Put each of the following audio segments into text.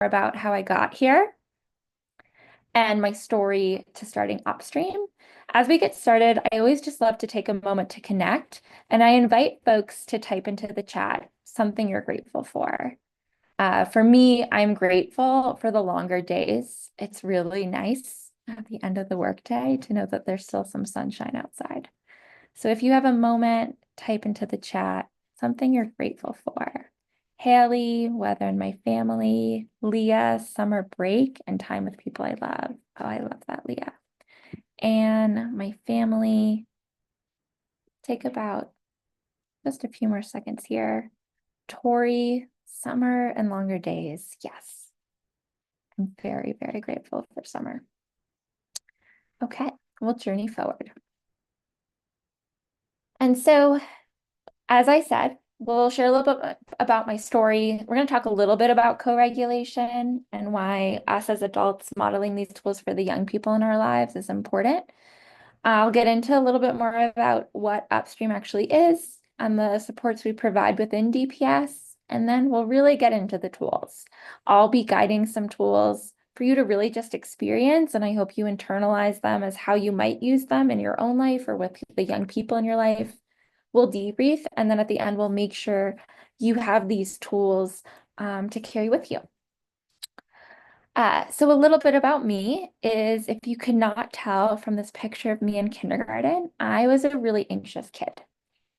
about how I got here and my story to starting Upstream. As we get started, I always just love to take a moment to connect, and I invite folks to type into the chat something you're grateful for. For me, I'm grateful for the longer days. It's really nice at the end of the workday to know that there's still some sunshine outside. So if you have a moment, type into the chat something you're grateful for. Haley, weather in my family, Leah, summer break and time with people I love. Oh, I love that, Leah. And my family. Take about just a few more seconds here. Tori, summer and longer days. Yes, I'm very, very grateful for summer. Okay, we'll journey forward. And so as I said, we'll share a little bit about my story. We're going to talk a little bit about co-regulation and why us as adults modeling these tools for the young people in our lives is important. I'll get into a little bit more about what Upstream actually is and the supports we provide within DPS, and then we'll really get into the tools. I'll be guiding some tools for you to really just experience, and I hope you internalize them as how you might use them in your own life or with the young people in your life. We'll debrief, and then at the end, we'll make sure you have these tools to carry with you. So a little bit about me is, if you could not tell from this picture of me in kindergarten, I was a really anxious kid.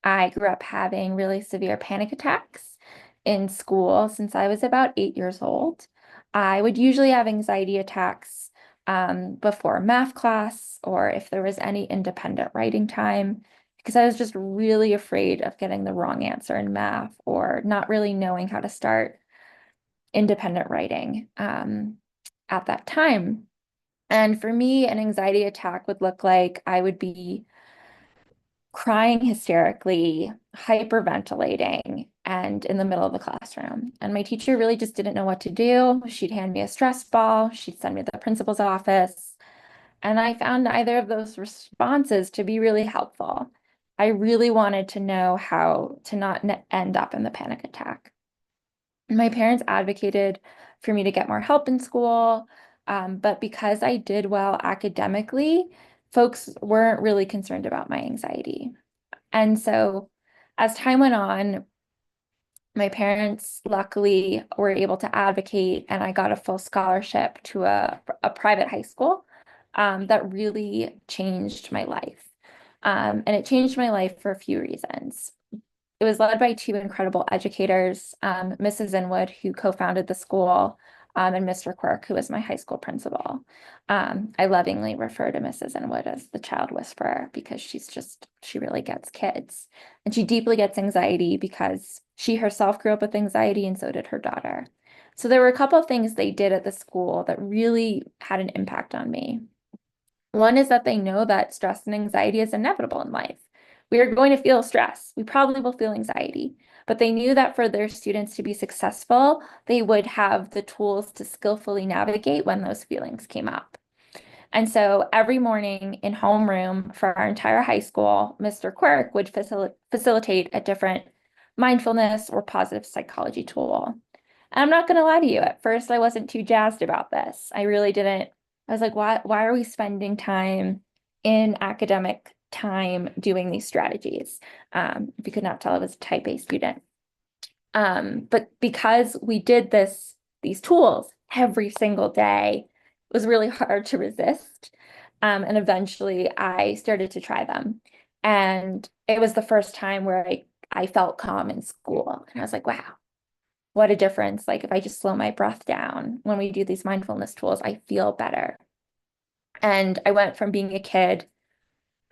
I grew up having really severe panic attacks in school since I was about 8 years old. I would usually have anxiety attacks before math class or if there was any independent writing time, because I was just really afraid of getting the wrong answer in math or not really knowing how to start independent writing at that time. And for me, an anxiety attack would look like I would be crying hysterically, hyperventilating, and in the middle of the classroom. And my teacher really just didn't know what to do. She'd hand me a stress ball, she'd send me to the principal's office. And I found neither of those responses to be really helpful. I really wanted to know how to not end up in the panic attack. My parents advocated for me to get more help in school, but because I did well academically, folks weren't really concerned about my anxiety. And so as time went on, my parents luckily were able to advocate, and I got a full scholarship to a private high school that really changed my life. And it changed my life for a few reasons. It was led by two incredible educators, Mrs. Inwood, who co-founded the school, and Mr. Quirk, who was my high school principal. I lovingly refer to Mrs. Inwood as the child whisperer because she really gets kids. And she deeply gets anxiety because she herself grew up with anxiety, and so did her daughter. So there were a couple of things they did at the school that really had an impact on me. One is that they know that stress and anxiety is inevitable in life. We are going to feel stress. We probably will feel anxiety, but they knew that for their students to be successful, they would have the tools to skillfully navigate when those feelings came up. And so every morning in homeroom for our entire high school, Mr. Quirk would facilitate a different mindfulness or positive psychology tool. And I'm not going to lie to you, at first I wasn't too jazzed about this. I really didn't. I was like, why are we spending time in academic time doing these strategies? If you could not tell, I was a type A student. But because we did these tools every single day, it was really hard to resist. And eventually I started to try them. And it was the first time where I felt calm in school. And I was like, wow, what a difference. Like if I just slow my breath down when we do these mindfulness tools, I feel better. And I went from being a kid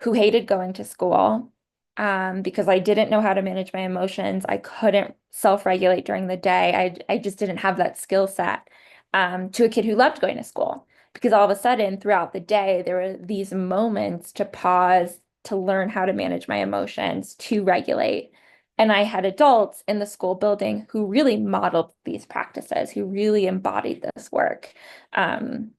who hated going to school because I didn't know how to manage my emotions. I couldn't self-regulate during the day. I just didn't have that skill set, to a kid who loved going to school, because all of a sudden throughout the day, there were these moments to pause, to learn how to manage my emotions, to regulate. And I had adults in the school building who really modeled these practices, who really embodied this work. And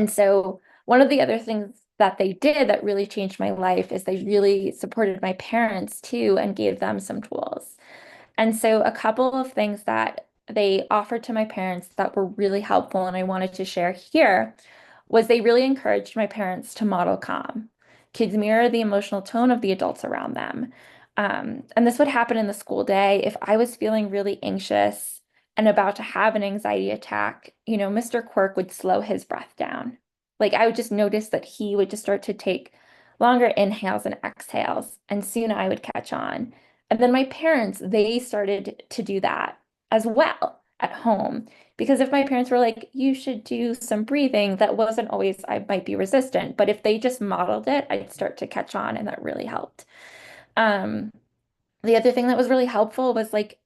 so one of the other things that they did that really changed my life is they really supported my parents too and gave them some tools. And so a couple of things that they offered to my parents that were really helpful and I wanted to share here was they really encouraged my parents to model calm. Kids mirror the emotional tone of the adults around them. And this would happen in the school day. If I was feeling really anxious and about to have an anxiety attack, Mr. Quirk would slow his breath down. Like I would just notice that he would just start to take longer inhales and exhales, and soon I would catch on. And then my parents, they started to do that as well at home. Because if my parents were like, you should do some breathing, that wasn't always, I might be resistant. But if they just modeled it, I'd start to catch on, and that really helped. Um, the other thing that was really helpful was like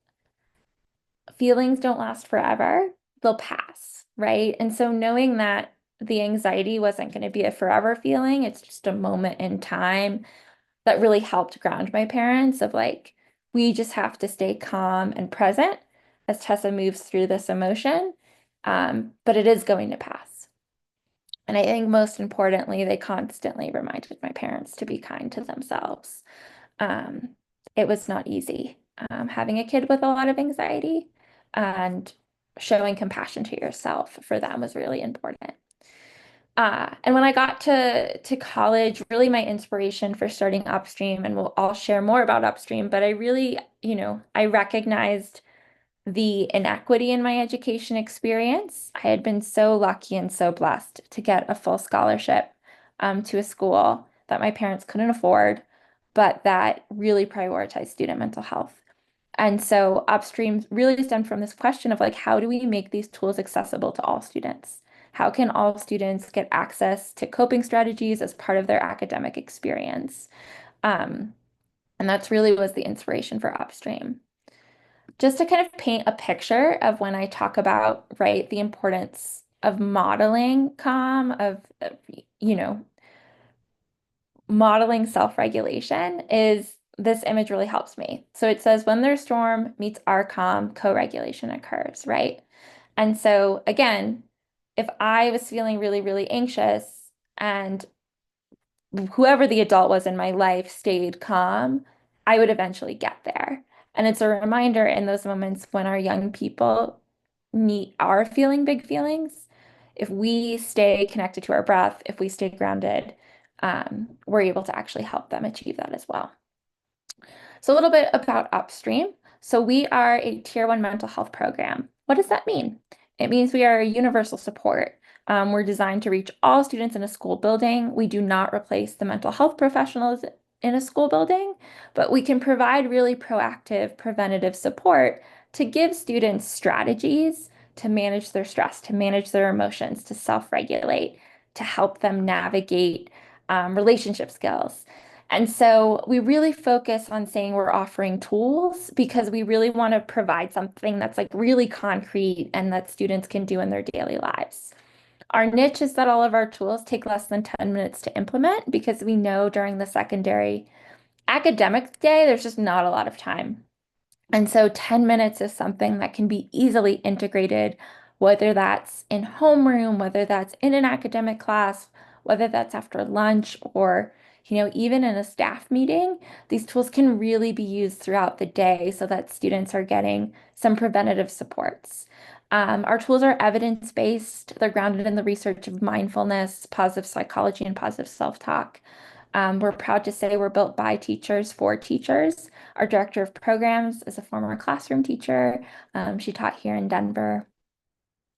feelings don't last forever, they'll pass, right? And so knowing that the anxiety wasn't going to be a forever feeling, it's just a moment in time that really helped ground my parents of like, we just have to stay calm and present as Tessa moves through this emotion. But it is going to pass. And I think most importantly, they constantly reminded my parents to be kind to themselves. Um, it was not easy having a kid with a lot of anxiety, and showing compassion to yourself for them was really important. And when I got to college, really my inspiration for starting Upstream, and I'll share more about Upstream, but I really, I recognized the inequity in my education experience. I had been so lucky and so blessed to get a full scholarship to a school that my parents couldn't afford, but that really prioritized student mental health. And so Upstream really stemmed from this question of like, how do we make these tools accessible to all students? How can all students get access to coping strategies as part of their academic experience? Um, and that's really was the inspiration for Upstream. Just to kind of paint a picture of when I talk about, right, the importance of modeling calm, you know, modeling self-regulation is this image really helps me. So it says when their storm meets our calm, co-regulation occurs, right? And so again, if I was feeling really, really anxious and whoever the adult was in my life stayed calm, I would eventually get there. And it's a reminder in those moments when our young people are feeling big feelings, if we stay connected to our breath, if we stay grounded, we're able to actually help them achieve that as well. So a little bit about Upstream. So we are a tier one mental health program. What does that mean? It means we are a universal support. We're designed to reach all students in a school building. We do not replace the mental health professionals in a school building, but we can provide really proactive preventative support to give students strategies to manage their stress, to manage their emotions, to self-regulate, to help them navigate relationship skills. And so we really focus on saying we're offering tools because we really want to provide something that's like really concrete and that students can do in their daily lives. Our niche is that all of our tools take less than 10 minutes to implement because we know during the secondary academic day, there's just not a lot of time. And so 10 minutes is something that can be easily integrated, whether that's in homeroom, whether that's in an academic class, whether that's after lunch or, even in a staff meeting. These tools can really be used throughout the day so that students are getting some preventative supports. Our tools are evidence-based. They're grounded in the research of mindfulness, positive psychology, and positive self-talk. We're proud to say we're built by teachers for teachers. Our director of programs is a former classroom teacher. She taught here in Denver.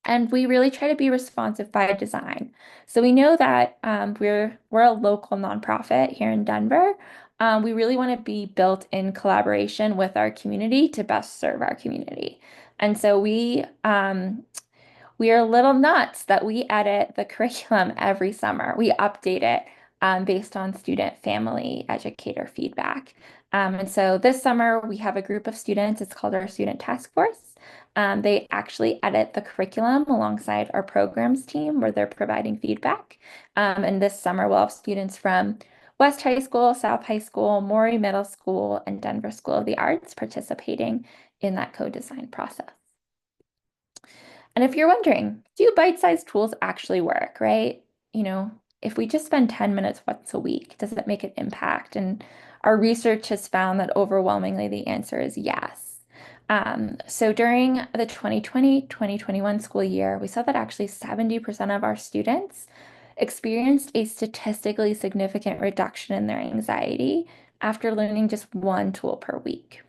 And we really try to be responsive by design. So we know that we're a local nonprofit here in Denver. We really want to be built in collaboration with our community to best serve our community. And so we are a little nuts that we edit the curriculum every summer. We update it based on student, family, educator feedback. And so this summer we have a group of students. It's called our Student Task Force. They actually edit the curriculum alongside our programs team where they're providing feedback. And this summer we'll have students from West High School, South High School, Maury Middle School, and Denver School of the Arts participating in that co-design process. And if you're wondering, do bite-sized tools actually work, right? If we just spend 10 minutes once a week, does it make an impact? And our research has found that overwhelmingly the answer is yes. So during the 2020-2021 school year, we saw that actually 70% of our students experienced a statistically significant reduction in their anxiety after learning just one tool per week.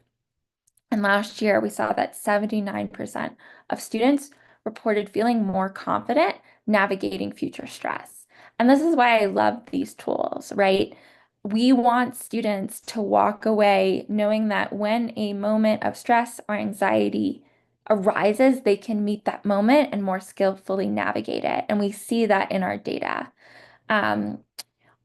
And last year, we saw that 79% of students reported feeling more confident navigating future stress. And this is why I love these tools, right? We want students to walk away knowing that when a moment of stress or anxiety arises, they can meet that moment and more skillfully navigate it. And we see that in our data. Um,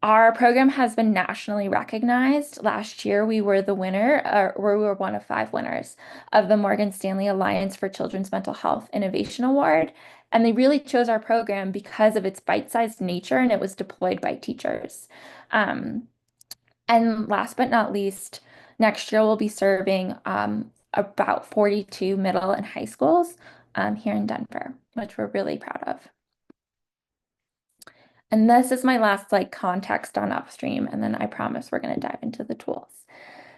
our program has been nationally recognized. Last year, we were the winner, or we were one of five winners of the Morgan Stanley Alliance for Children's Mental Health Innovation Award. And they really chose our program because of its bite-sized nature and it was deployed by teachers. Um, and last but not least, next year we'll be serving about 42 middle and high schools here in Denver, which we're really proud of. And this is my last like context on Upstream, and then I promise we're going to dive into the tools.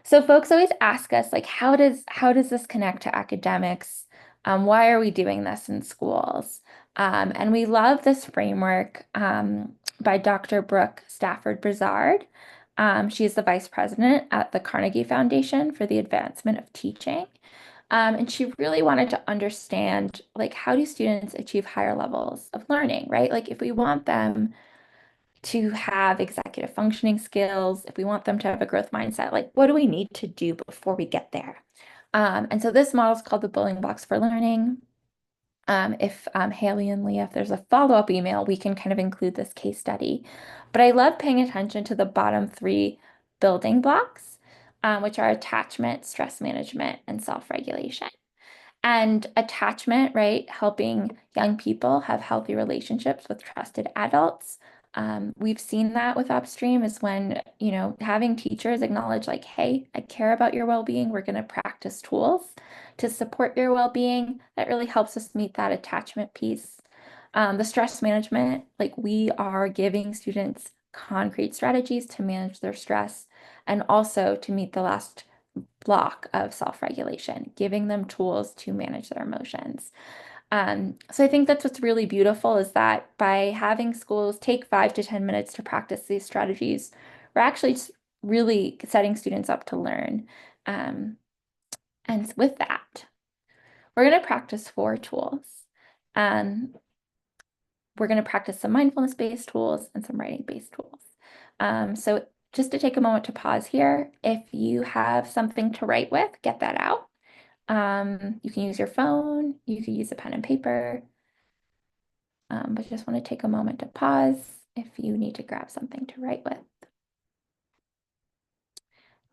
So folks always ask us like, how does this connect to academics? Why are we doing this in schools? And we love this framework by Dr. Brooke Stafford Brizard. She is the vice president at the Carnegie Foundation for the Advancement of Teaching. And she really wanted to understand like how do students achieve higher levels of learning, right? Like if we want them to have executive functioning skills, if we want them to have a growth mindset, like what do we need to do before we get there? And so this model is called the building blocks for learning. If Haley and Leah, if there's a follow-up email, we can kind of include this case study. But I love paying attention to the bottom three building blocks, which are attachment, stress management, and self-regulation. And attachment, right? Helping young people have healthy relationships with trusted adults. We've seen that with Upstream is when, having teachers acknowledge like, hey, I care about your well-being. We're going to practice tools to support your well-being. That really helps us meet that attachment piece. The stress management, like we are giving students concrete strategies to manage their stress and also to meet the last block of self-regulation, giving them tools to manage their emotions. So I think that's what's really beautiful is that by having schools take 5 to 10 minutes to practice these strategies, we're actually just really setting students up to learn. Um, and with that, we're going to practice 4 tools. Um, we're going to practice some mindfulness-based tools and some writing-based tools. So just to take a moment to pause here, if you have something to write with, get that out. You can use your phone, you can use a pen and paper, but just want to take a moment to pause if you need to grab something to write with.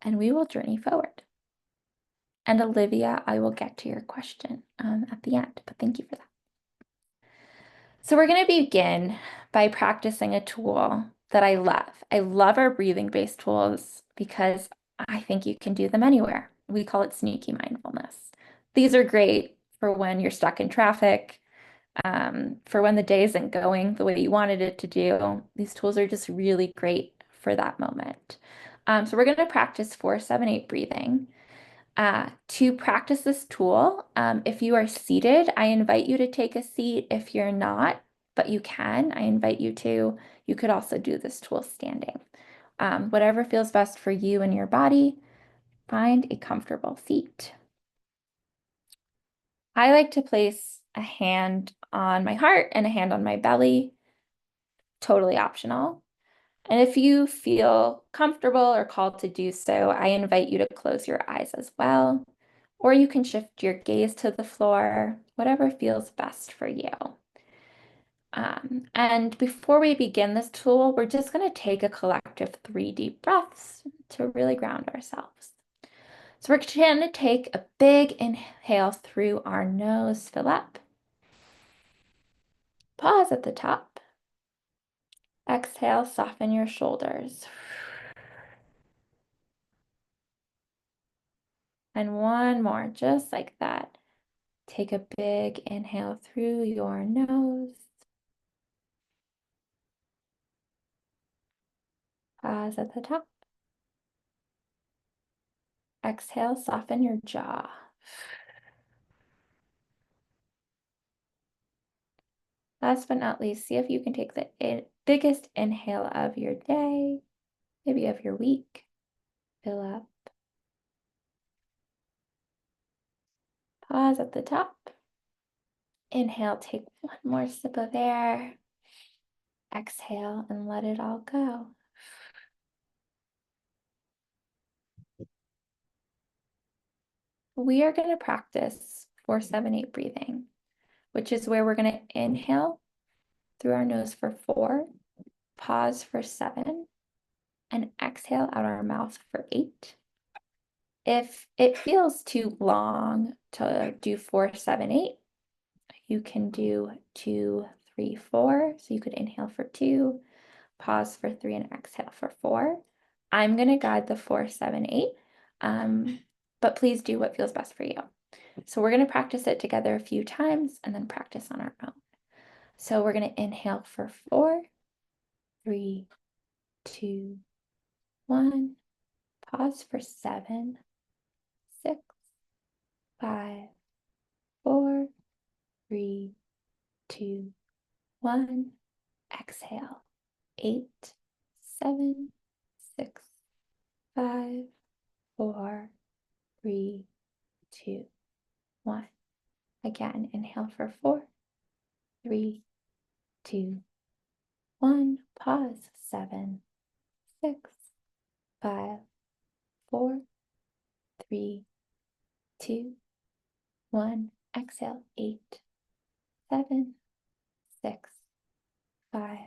And we will journey forward. And Olivia, I will get to your question at the end, but thank you for that. So we're going to begin by practicing a tool that I love. I love our breathing-based tools because I think you can do them anywhere. We call it sneaky mindfulness. These are great for when you're stuck in traffic, for when the day isn't going the way you wanted it to do. These tools are just really great for that moment. So we're going to practice 4-7-8 breathing. To practice this tool, if you are seated, I invite you to take a seat. If you're not, but you can, I invite you to. You could also do this tool standing. Whatever feels best for you and your body, find a comfortable seat. I like to place a hand on my heart and a hand on my belly, totally optional. And if you feel comfortable or called to do so, I invite you to close your eyes as well. Or you can shift your gaze to the floor, whatever feels best for you. And before we begin this tool, we're just going to take a collective 3 deep breaths to really ground ourselves. So we're going to take a big inhale through our nose, fill up. Pause at the top. Exhale, soften your shoulders. And one more, just like that. Take a big inhale through your nose. Pause at the top. Exhale, soften your jaw. Last but not least, see if you can take the biggest inhale of your day, maybe of your week. Fill up. Pause at the top. Inhale, take one more sip of air. Exhale and let it all go. We are going to practice 4-7-8 breathing, which is where we're going to inhale through our nose for 4, pause for 7, and exhale out our mouth for 8. If it feels too long to do 4-7-8, you can do 2-3-4. So you could inhale for 2, pause for 3, and exhale for 4. I'm going to guide the 4-7-8, but please do what feels best for you. So we're going to practice it together a few times and then practice on our own. So we're going to inhale for 4, 3, 2, 1. Pause for 7, 6, 5, 4, 3, 2, 1. Exhale. 8, 7, 6, 5, 4, 3, 2, 1. Again, inhale for 4, 3, 2, 1. Pause. 7, 6, 5, 4, 3, 2, 1. Exhale. 8, 7, 6, 5,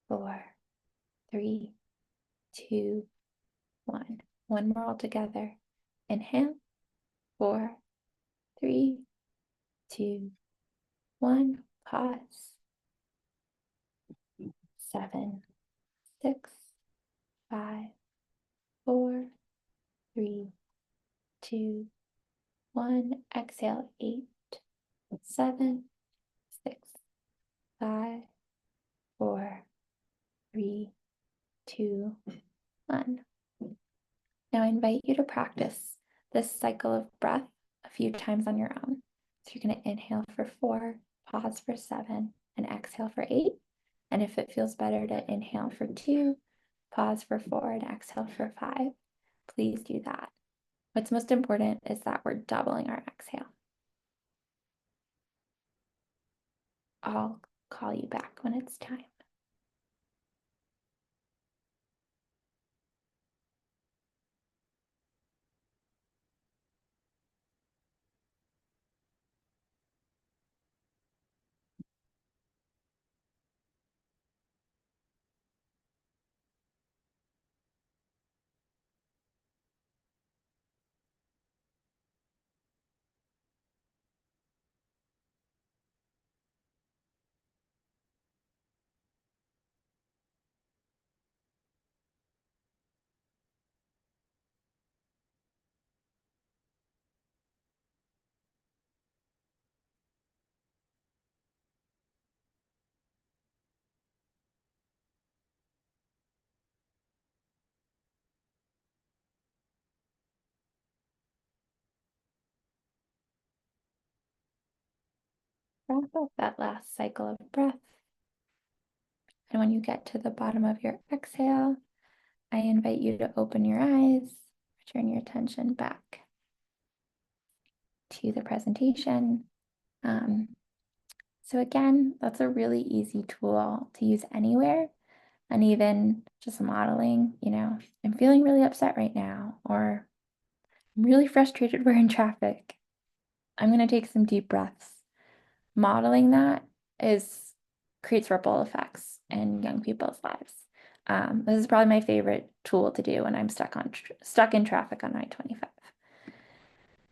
4, 3, 2, 1. One more all together. Inhale. 4, 3, 2, 1. Pause. 7, 6, 5, 4, 3, 2, 1. Exhale. 8, 7, 6, 5, 4, 3, 2, 1. Now I invite you to practice this cycle of breath a few times on your own. So you're going to inhale for 4, pause for 7, and exhale for 8. And if it feels better to inhale for 2, pause for 4, and exhale for 5, please do that. What's most important is that we're doubling our exhale. I'll call you back when it's time. Wrap up that last cycle of breath. And when you get to the bottom of your exhale, I invite you to open your eyes, return your attention back to the presentation. So again, that's a really easy tool to use anywhere. And even just modeling, I'm feeling really upset right now, or I'm really frustrated we're in traffic. I'm going to take some deep breaths. Modeling that creates ripple effects in young people's lives. This is probably my favorite tool to do when I'm stuck in traffic on I-25.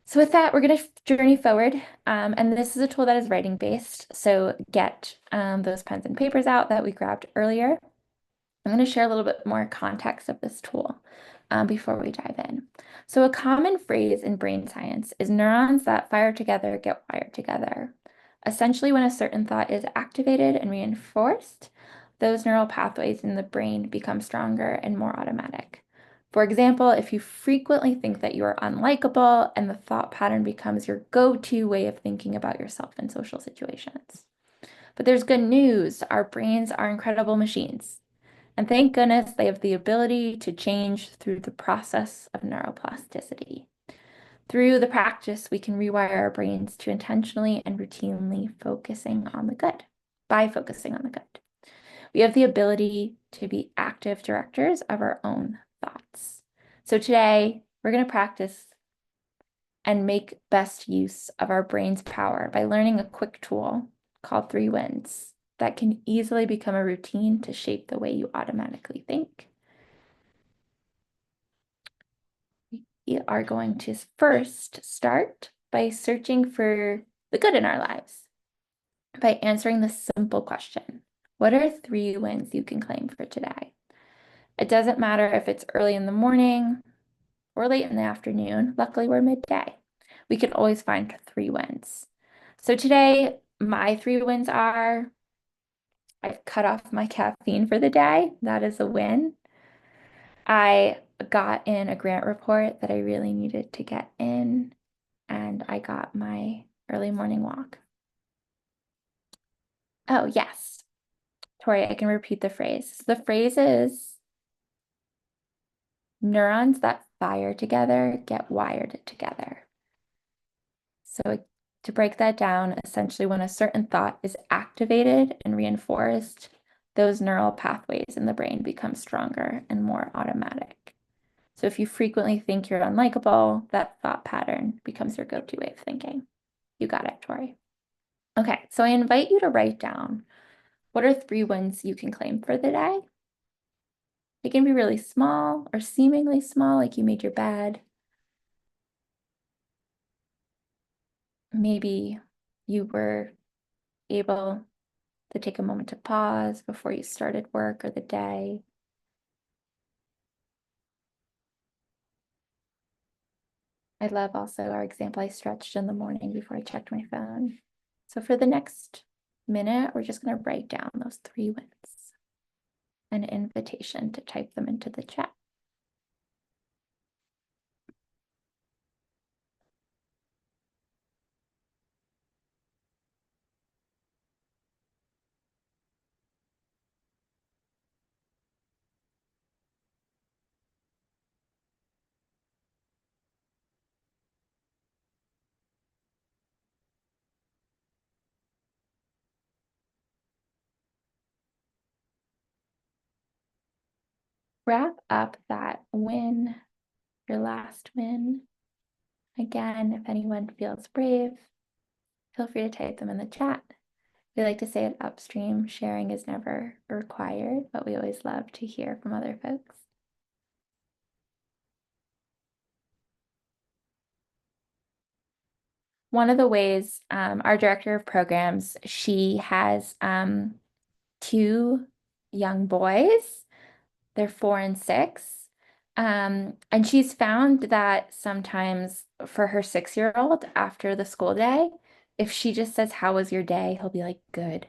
So with that, we're going to journey forward. And this is a tool that is writing based. So get those pens and papers out that we grabbed earlier. I'm going to share a little bit more context of this tool before we dive in. So a common phrase in brain science is neurons that fire together get wired together. Essentially, when a certain thought is activated and reinforced, those neural pathways in the brain become stronger and more automatic. For example, if you frequently think that you are unlikable and the thought pattern becomes your go-to way of thinking about yourself in social situations. But there's good news. Our brains are incredible machines. And thank goodness they have the ability to change through the process of neuroplasticity. Through the practice, we can rewire our brains to intentionally and routinely focusing on the good, by focusing on the good. We have the ability to be active directors of our own thoughts. So today, we're going to practice and make best use of our brain's power by learning a quick tool called 3 Wins that can easily become a routine to shape the way you automatically think. We are going to first start by searching for the good in our lives by answering the simple question. What are 3 wins you can claim for today? It doesn't matter if it's early in the morning or late in the afternoon. Luckily, we're midday. We can always find 3 wins. So today, my 3 wins are I've cut off my caffeine for the day. That is a win. I got in a grant report that I really needed to get in, and I got my early morning walk. Oh, yes. Tori, I can repeat the phrase. The phrase is neurons that fire together get wired together. So to break that down, essentially when a certain thought is activated and reinforced, those neural pathways in the brain become stronger and more automatic. So if you frequently think you're unlikable, that thought pattern becomes your go-to way of thinking. You got it, Tori. Okay, so I invite you to write down what are 3 wins you can claim for the day. They can be really small or seemingly small, like you made your bed. Maybe you were able to take a moment to pause before you started work or the day. I love also our example. I stretched in the morning before I checked my phone. So for the next minute, we're just going to write down those 3 wins. An invitation to type them into the chat. Wrap up that win, your last win. Again, if anyone feels brave, feel free to type them in the chat. We like to say at Upstream, sharing is never required, but we always love to hear from other folks. One of the ways our director of programs, she has 2 young boys. They're 4 and 6. And she's found that sometimes for her 6-year-old after the school day, if she just says, "How was your day?" he'll be like, "Good."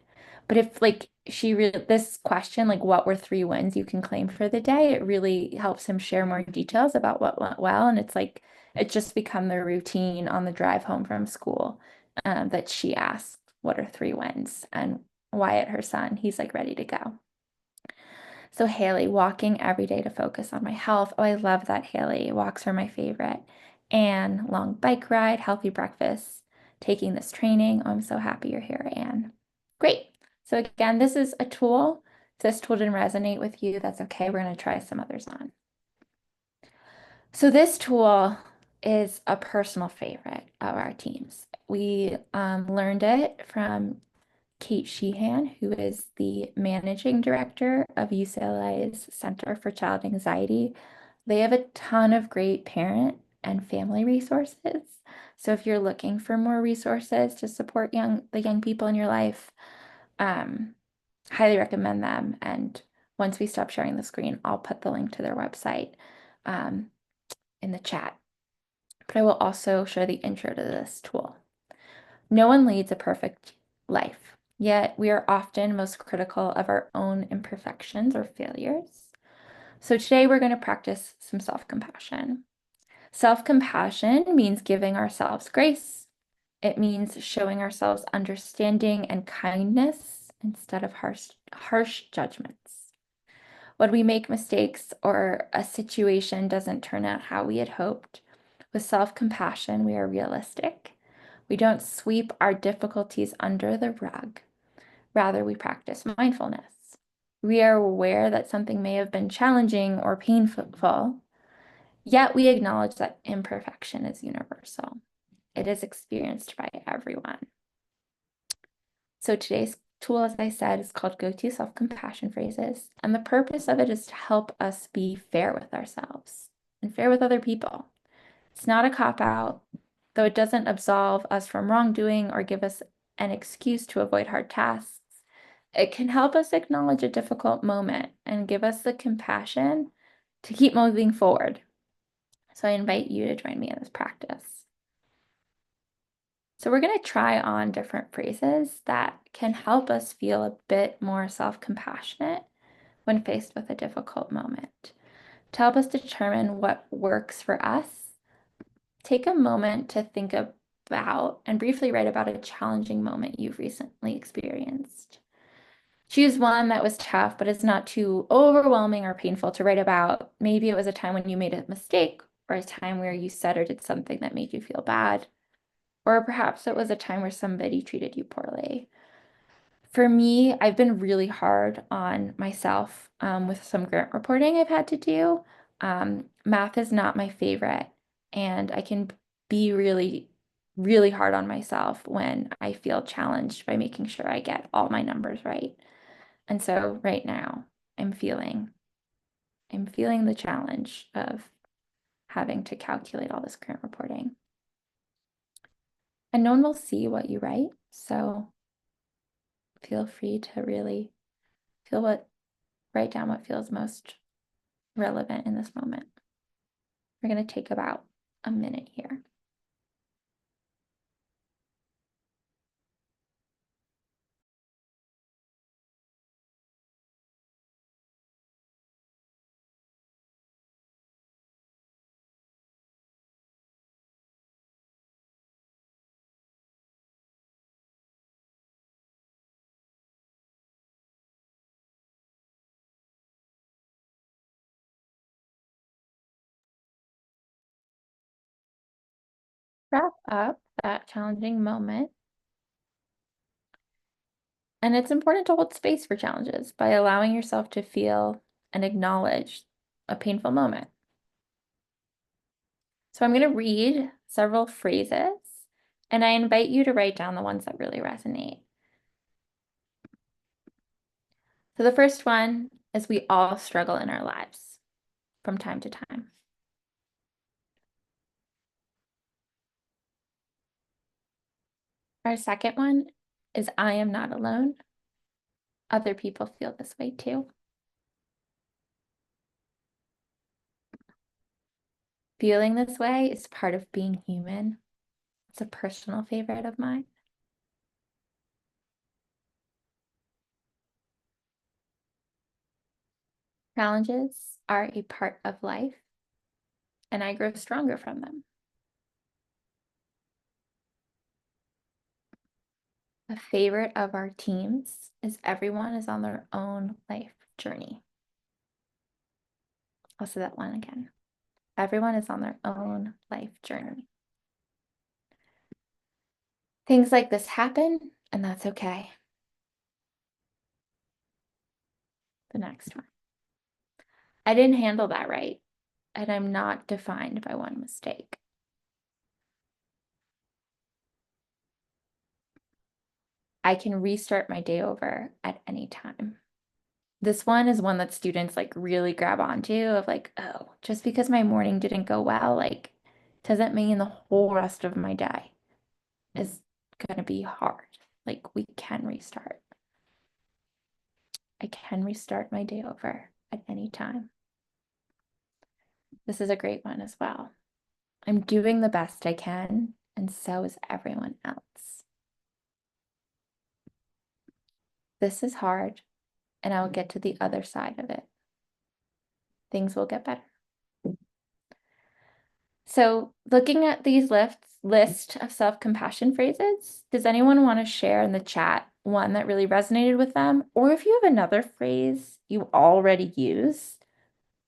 But if like this question, like what were 3 wins you can claim for the day, it really helps him share more details about what went well. And it's like it's just become the routine on the drive home from school that she asks, "What are 3 wins?" And Wyatt, her son, he's like ready to go. So Haley, walking every day to focus on my health. Oh, I love that, Haley. Walks are my favorite. And long bike ride, healthy breakfast, taking this training. Oh, I'm so happy you're here, Anne. Great. So again, this is a tool. If this tool didn't resonate with you, that's okay. We're going to try some others on. So this tool is a personal favorite of our teams. We learned it from Kate Sheehan, who is the managing director of UCLA's Center for Child Anxiety. They have a ton of great parent and family resources. So if you're looking for more resources to support the young people in your life, highly recommend them. And once we stop sharing the screen, I'll put the link to their website in the chat. But I will also show the intro to this tool. No one leads a perfect life, yet we are often most critical of our own imperfections or failures. So today we're going to practice some self-compassion. Self-compassion means giving ourselves grace It means showing ourselves understanding and kindness instead of harsh judgments. When we make mistakes or a situation doesn't turn out how we had hoped, with self-compassion, we are realistic. We don't sweep our difficulties under the rug. Rather, we practice mindfulness. We are aware that something may have been challenging or painful, yet we acknowledge that imperfection is universal. It is experienced by everyone. So today's tool, as I said, is called Go-To Self-Compassion Phrases. And the purpose of it is to help us be fair with ourselves and fair with other people. It's not a cop-out, though it doesn't absolve us from wrongdoing or give us an excuse to avoid hard tasks. It can help us acknowledge a difficult moment and give us the compassion to keep moving forward. So I invite you to join me in this practice. So we're going to try on different phrases that can help us feel a bit more self-compassionate when faced with a difficult moment. To help us determine what works for us, take a moment to think about and briefly write about a challenging moment you've recently experienced. Choose one that was tough, but it's not too overwhelming or painful to write about. Maybe it was a time when you made a mistake, or a time where you said or did something that made you feel bad. Or perhaps it was a time where somebody treated you poorly. For me, I've been really hard on myself with some grant reporting I've had to do. Math is not my favorite, and I can be really, really hard on myself when I feel challenged by making sure I get all my numbers right. And so right now, I'm feeling the challenge of having to calculate all this grant reporting. And no one will see what you write, so feel free to really write down what feels most relevant in this moment. We're going to take about a minute here. Wrap up that challenging moment. And it's important to hold space for challenges by allowing yourself to feel and acknowledge a painful moment. So I'm going to read several phrases, and I invite you to write down the ones that really resonate. So the first one is we all struggle in our lives from time to time. Our second one is I am not alone. Other people feel this way too. Feeling this way is part of being human. It's a personal favorite of mine. Challenges are a part of life, and I grow stronger from them. A favorite of our teams is everyone is on their own life journey. I'll say that one again. Everyone is on their own life journey. Things like this happen, and that's okay. The next one. I didn't handle that right, and I'm not defined by one mistake. I can restart my day over at any time. This one is one that students like really grab onto of like, oh, just because my morning didn't go well, like doesn't mean the whole rest of my day is gonna be hard. Like we can restart. I can restart my day over at any time. This is a great one as well. I'm doing the best I can, and so is everyone else. This is hard, and I will get to the other side of it. Things will get better. So looking at these lists, list of self-compassion phrases. Does anyone want to share in the chat one that really resonated with them? Or if you have another phrase you already use,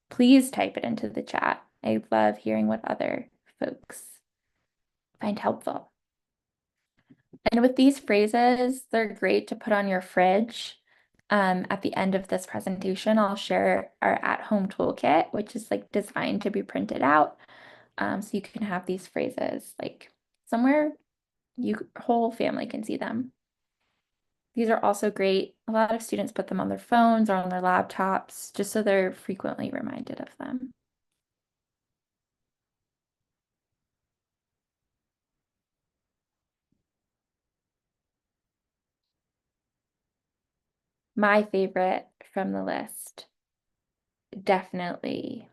please type it into the chat. I love hearing what other folks find helpful. And with these phrases, they're great to put on your fridge. At the end of this presentation, I'll share our at-home toolkit, which is like designed to be printed out. So you can have these phrases like somewhere your whole family can see them. These are also great. A lot of students put them on their phones or on their laptops, just so they're frequently reminded of them. My favorite from the list definitely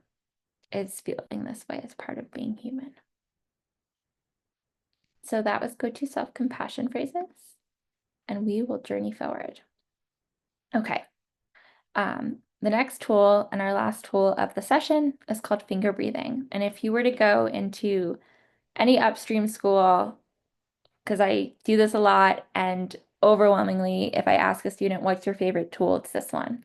is feeling this way as part of being human. So that was go-to self-compassion phrases, and we will journey forward. Okay. The next tool and our last tool of the session is called finger breathing. And if you were to go into any upstream school, because I do this a lot, and overwhelmingly, if I ask a student, what's your favorite tool, it's this one.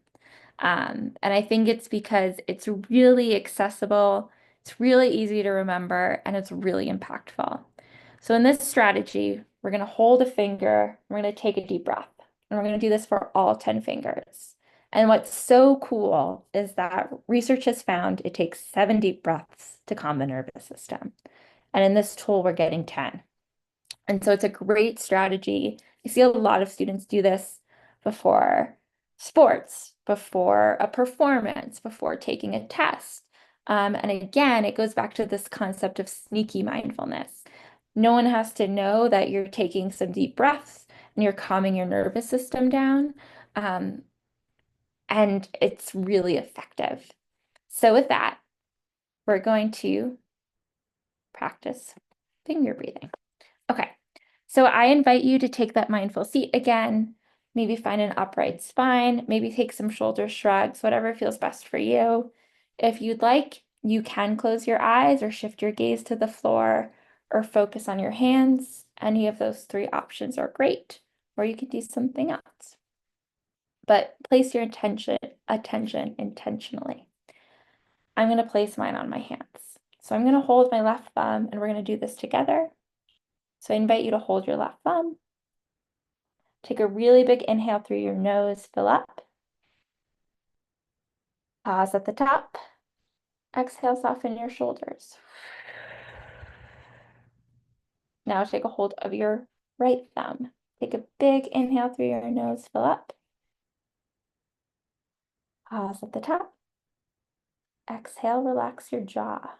And I think it's because it's really accessible, it's really easy to remember, and it's really impactful. So in this strategy, we're going to hold a finger, we're going to take a deep breath, and we're going to do this for all 10 fingers. And what's so cool is that research has found it takes 7 deep breaths to calm the nervous system. And in this tool, we're getting 10. And so it's a great strategy. I see a lot of students do this before sports, before a performance, before taking a test. And again, it goes back to this concept of sneaky mindfulness. No one has to know that you're taking some deep breaths and you're calming your nervous system down. And it's really effective. So with that, we're going to practice finger breathing. Okay. So I invite you to take that mindful seat again, maybe find an upright spine, maybe take some shoulder shrugs, whatever feels best for you. If you'd like, you can close your eyes or shift your gaze to the floor or focus on your hands. Any of those 3 options are great, or you could do something else. But place your attention intentionally. I'm going to place mine on my hands. So I'm going to hold my left thumb, and we're going to do this together. So I invite you to hold your left thumb. Take a really big inhale through your nose, fill up. Pause at the top. Exhale, soften your shoulders. Now take a hold of your right thumb. Take a big inhale through your nose, fill up. Pause at the top. Exhale, relax your jaw.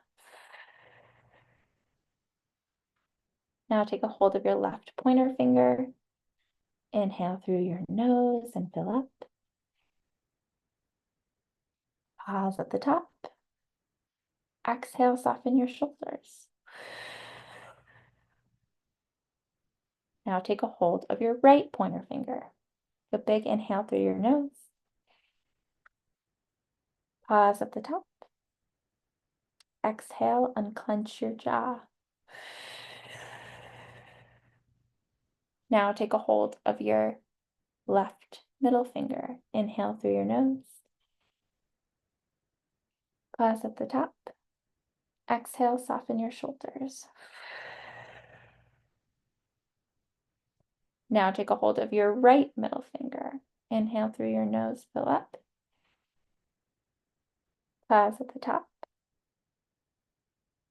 Now take a hold of your left pointer finger. Inhale through your nose and fill up. Pause at the top. Exhale, soften your shoulders. Now take a hold of your right pointer finger. Take a big inhale through your nose. Pause at the top. Exhale, unclench your jaw. Now take a hold of your left middle finger. Inhale through your nose. Pause at the top. Exhale, soften your shoulders. Now take a hold of your right middle finger. Inhale through your nose, fill up. Pause at the top.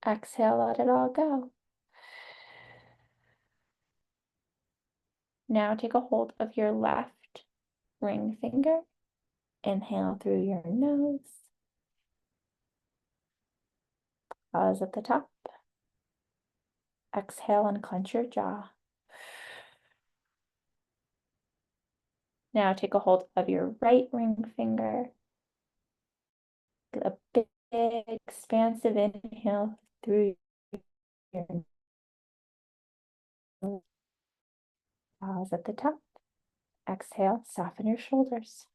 Exhale, let it all go. Now take a hold of your left ring finger. Inhale through your nose. Pause at the top. Exhale and clench your jaw. Now take a hold of your right ring finger. A big, expansive inhale through your nose. Pause at the top. Exhale, soften your shoulders.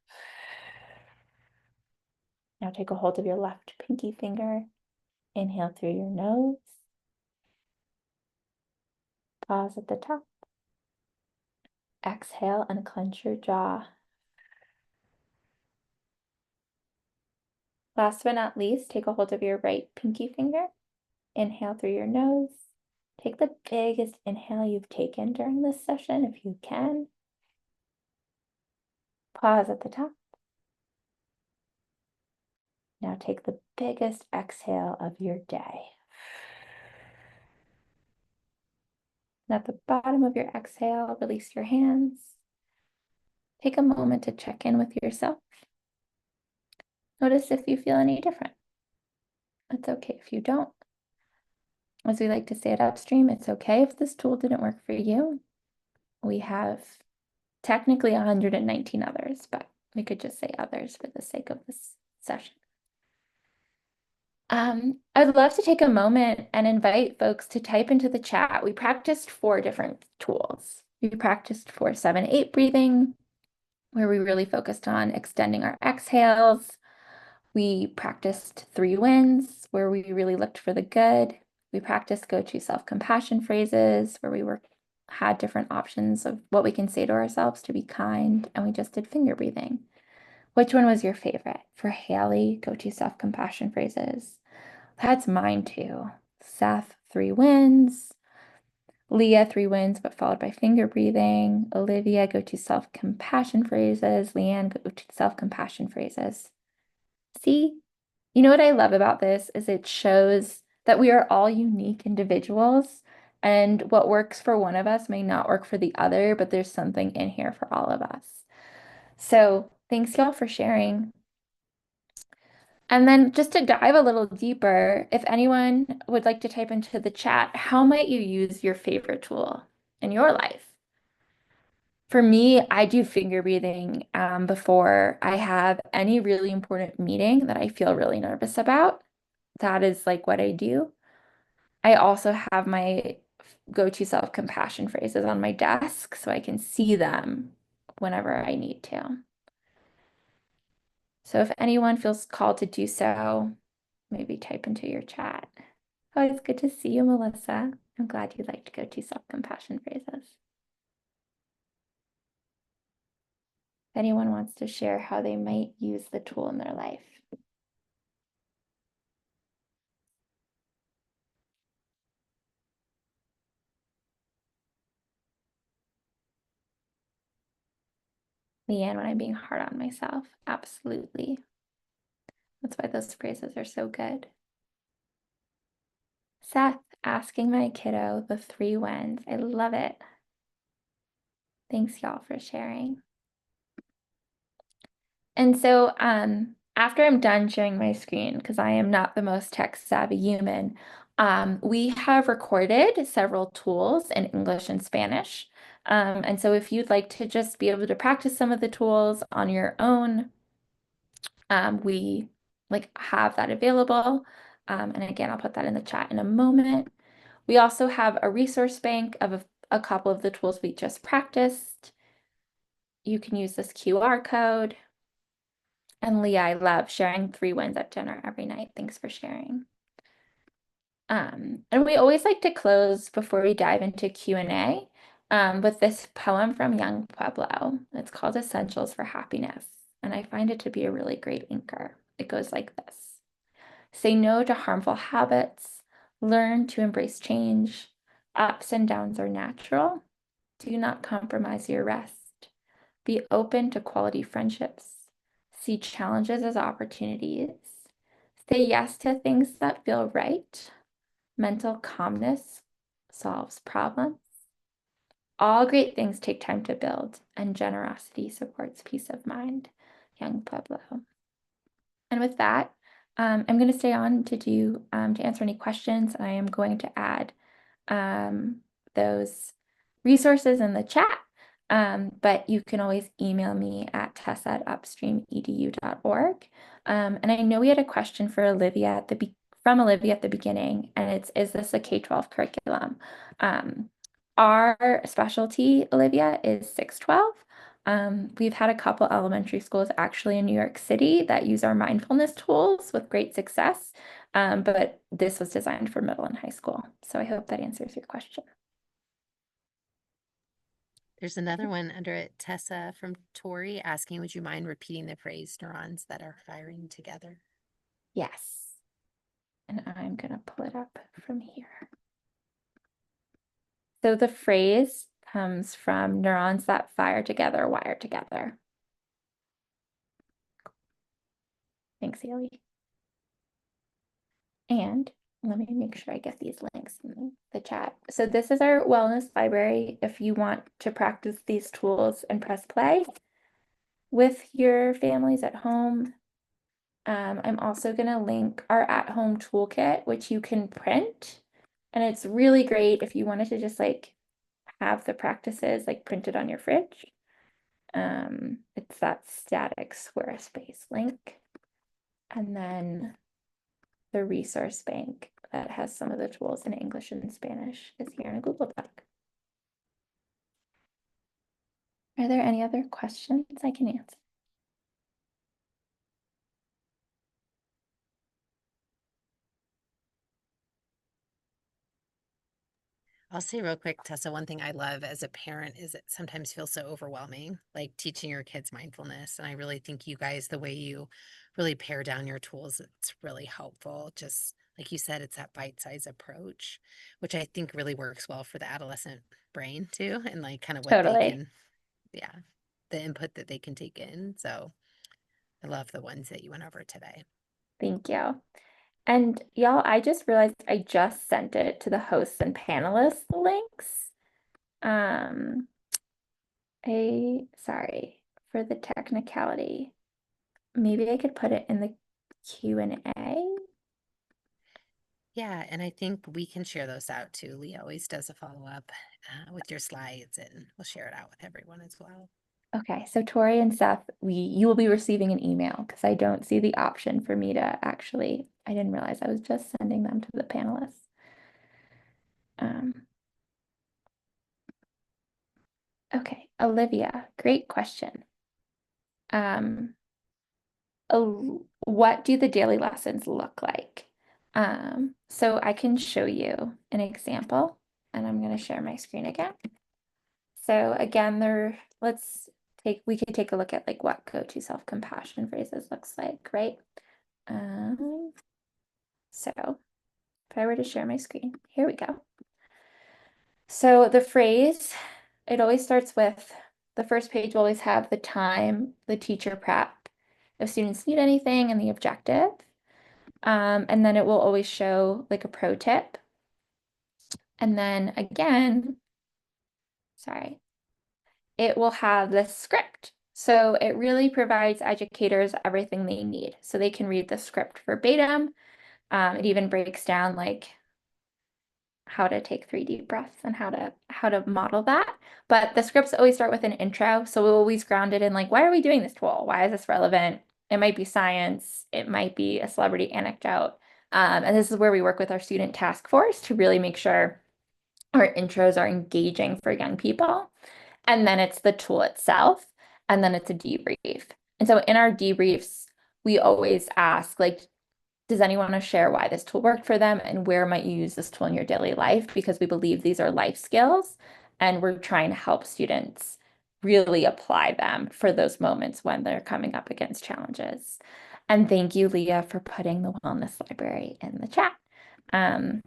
Now take a hold of your left pinky finger. Inhale through your nose. Pause at the top. Exhale and clench your jaw. Last but not least, take a hold of your right pinky finger. Inhale through your nose. Take the biggest inhale you've taken during this session if you can. Pause at the top. Now take the biggest exhale of your day. And at the bottom of your exhale, release your hands. Take a moment to check in with yourself. Notice if you feel any different. It's okay if you don't. As we like to say at Upstream, it's okay if this tool didn't work for you. We have technically 119 others, but we could just say others for the sake of this session. I'd love to take a moment and invite folks to type into the chat. We practiced 4 different tools. We practiced 4-7-8 breathing, where we really focused on extending our exhales. We practiced 3 wins, where we really looked for the good. We practiced go-to self-compassion phrases, where we had different options of what we can say to ourselves to be kind, and we just did finger breathing. Which one was your favorite? For Haley, go-to self-compassion phrases. That's mine too. Seth, 3 wins. Leah, 3 wins, but followed by finger breathing. Olivia, go-to self-compassion phrases. Leanne, go-to self-compassion phrases. See, you know what I love about this is it shows that we are all unique individuals, and what works for one of us may not work for the other, but there's something in here for all of us. So thanks y'all for sharing. And then just to dive a little deeper, if anyone would like to type into the chat, how might you use your favorite tool in your life? For me, I do finger breathing before I have any really important meeting that I feel really nervous about. That is like what I do. I also have my go-to self-compassion phrases on my desk so I can see them whenever I need to. So if anyone feels called to do so, maybe type into your chat. Oh, it's good to see you, Melissa. I'm glad you liked go-to self-compassion phrases. If anyone wants to share how they might use the tool in their life. Leanne, when I'm being hard on myself, absolutely. That's why those phrases are so good. Seth, asking my kiddo the 3 wins. I love it. Thanks, y'all, for sharing. And so after I'm done sharing my screen, because I am not the most tech-savvy human, we have recorded several tools in English and Spanish. And so if you'd like to just be able to practice some of the tools on your own, we have that available. And again, I'll put that in the chat in a moment. We also have a resource bank of a couple of the tools we just practiced. You can use this QR code. And Leah, I love sharing 3 wins at dinner every night. Thanks for sharing. And we always like to close before we dive into Q&A with this poem from Young Pueblo. It's called Essentials for Happiness, and I find it to be a really great anchor. It goes like this. Say no to harmful habits. Learn to embrace change. Ups and downs are natural. Do not compromise your rest. Be open to quality friendships. See challenges as opportunities. Say yes to things that feel right. Mental calmness solves problems. All great things take time to build, and generosity supports peace of mind. Young Pueblo. And with that, I'm going to stay on to answer any questions. I am going to add those resources in the chat. But you can always email me at tessa@upstreamedu.org. And I know we had a question for Olivia from Olivia at the beginning, and it's, is this a K-12 curriculum? Our specialty, Olivia, is 6-12. We've had a couple elementary schools actually in New York City that use our mindfulness tools with great success, but this was designed for middle and high school. So I hope that answers your question. There's another one under it, Tessa from Tori asking, would you mind repeating the phrase neurons that are firing together? Yes. And I'm going to pull it up from here. So the phrase comes from neurons that fire together, wire together. Thanks, Haley. And let me make sure I get these links in the chat. So this is our wellness library if you want to practice these tools and press play with your families at home. I'm also going to link our at-home toolkit, which you can print. And it's really great if you wanted to just like have the practices like printed on your fridge. It's that static Squarespace link. And then the resource bank that has some of the tools in English and Spanish is here in a Google Doc. Are there any other questions I can answer? I'll say real quick, Tessa, one thing I love as a parent is it sometimes feels so overwhelming, like teaching your kids mindfulness. And I really think you guys, the way you really pare down your tools, it's really helpful. Just like you said, it's that bite-sized approach, which I think really works well for the adolescent brain too, and like kind of what they Totally. can, yeah, the input that they can take in. So I love the ones that you went over today. Thank you. And y'all, I just realized I just sent it to the hosts and panelists links. Um, sorry for the technicality. Maybe I could put it in the Q&A. Yeah, and I think we can share those out too. Lee always does a follow-up with your slides, and we'll share it out with everyone as well. Okay, so Tori and Seth, you will be receiving an email because I don't see the option for me to actually, I didn't realize I was just sending them to the panelists. Okay, Olivia, great question. Um, what do the daily lessons look like? So I can show you an example, and I'm going to share my screen again. So again, we could take a look at like what go-to self-compassion phrases looks like, right? So if I were to share my screen, here we go. So the phrase, it always starts with the first page will always have the time, the teacher prep, if students need anything, and the objective. And then it will always show like a pro tip. And then again, sorry, it will have the script. So it really provides educators everything they need. So they can read the script verbatim. It even breaks down like how to take 3 deep breaths and how to model that. But the scripts always start with an intro. So we'll always ground it in like, why are we doing this tool? Why is this relevant? It might be science, it might be a celebrity anecdote. And this is where we work with our student task force to really make sure our intros are engaging for young people. And then it's the tool itself, and then it's a debrief. And so in our debriefs, we always ask, like, does anyone want to share why this tool worked for them and where might you use this tool in your daily life? Because we believe these are life skills and we're trying to help students really apply them for those moments when they're coming up against challenges. And thank you, Leah, for putting the wellness library in the chat. And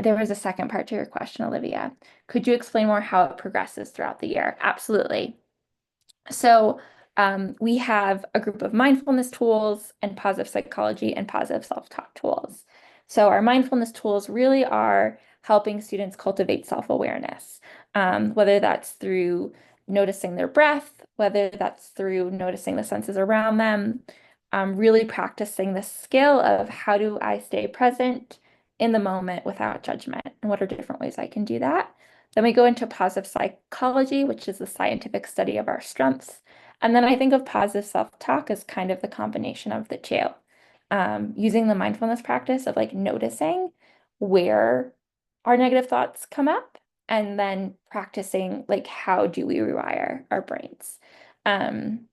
there was a second part to your question, Olivia. Could you explain more how it progresses throughout the year? Absolutely. So we have a group of mindfulness tools and positive psychology and positive self-talk tools. So our mindfulness tools really are helping students cultivate self-awareness, whether that's through noticing their breath, whether that's through noticing the senses around them, really practicing the skill of how do I stay present in the moment without judgment, and what are different ways I can do that. Then we go into positive psychology, which is the scientific study of our strengths. And then I think of positive self-talk as kind of the combination of the two. Using the mindfulness practice of like noticing where our negative thoughts come up, and then practicing like how do we rewire our brains. Um,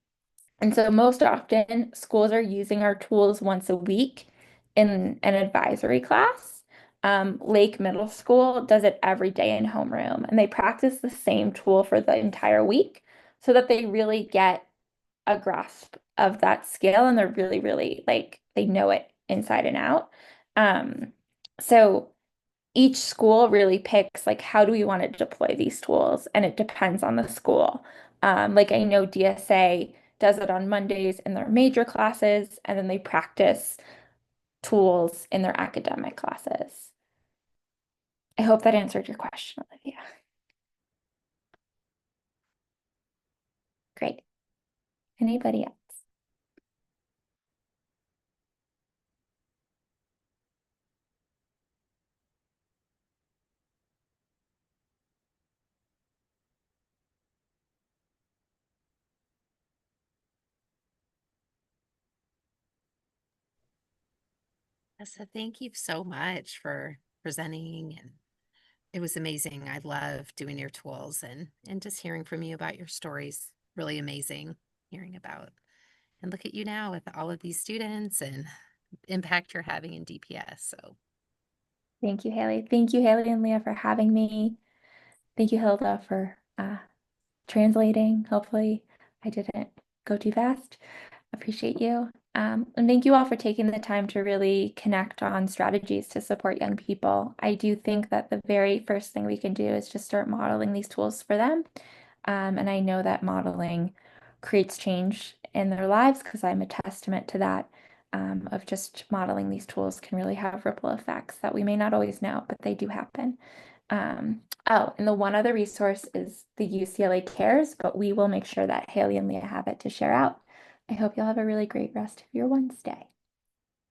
and so most often schools are using our tools once a week in an advisory class. Lake Middle School does it every day in homeroom, and they practice the same tool for the entire week so that they really get a grasp of that skill and they're really, really like they know it inside and out. Um, so each school really picks like how do we want to deploy these tools, and it depends on the school. Like I know DSA does it on Mondays in their major classes, and then they practice tools in their academic classes. I hope that answered your question, Olivia. Great. Anybody else? Tessa, thank you so much for presenting, and it was amazing. I love doing your tools and just hearing from you about your stories. Really amazing hearing about. And look at you now with all of these students and impact you're having in DPS. So Thank you, Haley. Thank you, Haley and Leah, for having me. Thank you, Hilda, for translating. Hopefully, I didn't go too fast. Appreciate you. And thank you all for taking the time to really connect on strategies to support young people. I do think that the very first thing we can do is just start modeling these tools for them. And I know that modeling creates change in their lives because I'm a testament to that. Of just modeling these tools can really have ripple effects that we may not always know, but they do happen. Oh, and the one other resource is the UCLA Cares, but we will make sure that Haley and Leah have it to share out. I hope you'll have a really great rest of your Wednesday.